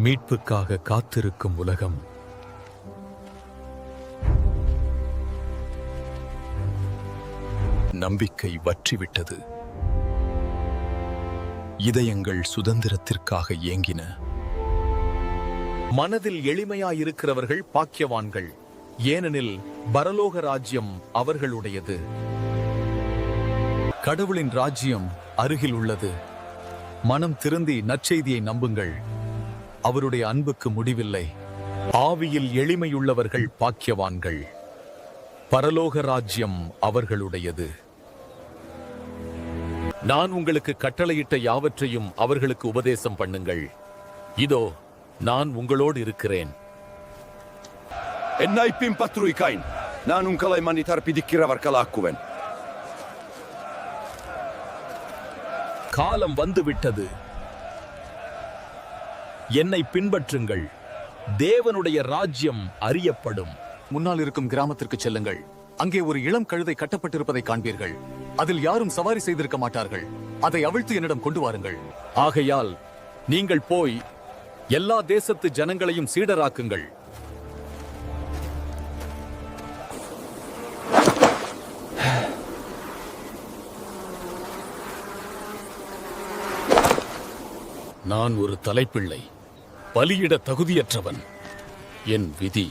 மீட்புக்காக காத்திருக்கும் உலகம். நம்பிக்கை வற்றிவிட்டது. இதயங்கள் சுதந்திரத்திற்காக ஏங்கின. மனதில் எளிமையாயிருக்கிறவர்கள் பாக்கியவான்கள், ஏனெனில் பரலோக ராஜ்யம் அவர்களுடையது. கடவுளின் ராஜ்யம் அருகில் உள்ளது. மனம் திருந்தி நற்செய்தியை நம்புங்கள். அவருடைய அன்புக்கு முடிவில்லை. ஆவியில் எளிமையுள்ளவர்கள் பாக்கியவான்கள், பரலோக ராஜ்யம் அவர்களுடையது. நான் உங்களுக்கு கட்டளையிட்ட யாவற்றையும் அவர்களுக்கு உபதேசம் பண்ணுங்கள். இதோ நான் உங்களோடு இருக்கிறேன். Enna ei pimpatruikain. நான் உங்களை மன்னித்தர்ப்பிக்கிறவர் கலாக்குவன். காலம் வந்துவிட்டது. என்னை பின்பற்றுங்கள். தேவனுடைய ராஜ்யம் அறியப்படும். முன்னால் இருக்கும் கிராமத்திற்கு செல்லுங்கள். அங்கே ஒரு இளம் கழுதை கட்டப்பட்டிருப்பதை காண்பீர்கள். அதில் யாரும் சவாரி செய்திருக்க மாட்டார்கள். அதை அவிழ்த்து என்னிடம் கொண்டு வாருங்கள். ஆகையால் நீங்கள் போய் எல்லா தேசத்து ஜனங்களையும் சீடராக்குங்கள். நான் ஒரு தலைப்பிள்ளை, பலியிட தகுதியற்றவன். என் விதி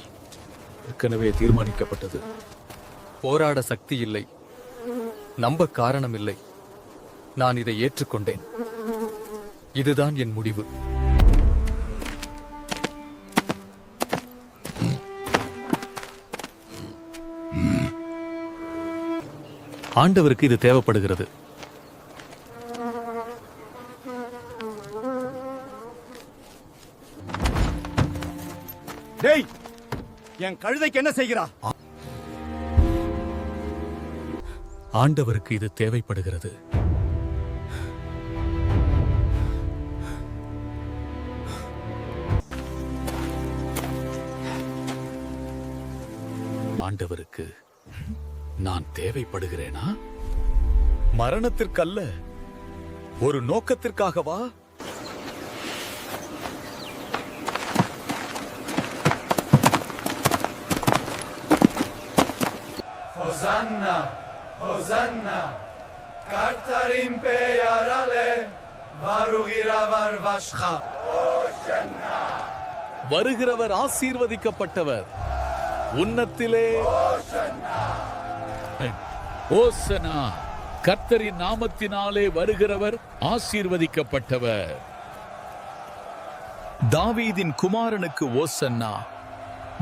ஏற்கனவே தீர்மானிக்கப்பட்டது. போராட சக்தி இல்லை, நம்ப காரணம் இல்லை. நான் இதை ஏற்றுக்கொண்டேன். இதுதான் என் முடிவு. ஆண்டவருக்கு இது தேவைப்படுகிறது. டேய், என் கழுதைக்கு என்ன செய்கிறா? ஆண்டவருக்கு இது தேவைப்படுகிறது. ஆண்டவருக்கு நான் தேவைப்படுகிறேனா? மரணத்திற்கல்ல, ஒரு நோக்கத்திற்காகவா? Hosanna, Hosanna, Kartarim peyarale, Varugiravar Vashcha. வருகிறவர் ஆசீர்வதிக்கப்பட்டவர். உன்னத்திலே ஓசனா. கர்த்தரின் நாமத்தினாலே வருகிறவர் ஆசீர்வதிக்கப்பட்டவர். தாவீதின் குமாரனுக்கு ஓசன்னா.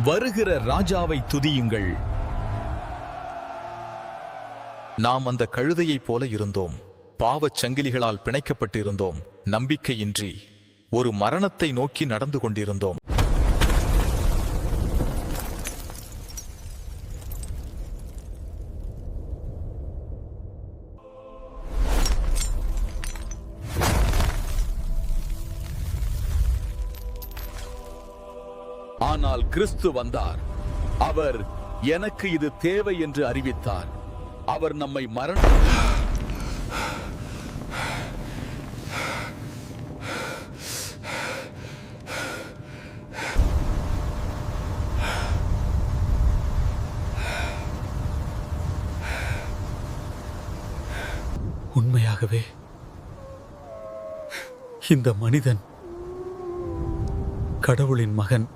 வருகிற ராஜாவை துதியுங்கள். நாம் அந்த கழுதையைப் போல இருந்தோம். பாவச் சங்கிலிகளால் பிணைக்கப்பட்டு இருந்தோம். நம்பிக்கையின்றி ஒரு மரணத்தை நோக்கி நடந்து கொண்டிருந்தோம். ஆனால் கிறிஸ்து வந்தார். அவர் எனக்கு இது தேவை என்று அறிவித்தார். அவர் நம்மை உண்மையாகவே இந்த மனிதன் கடவுளின் மகன்.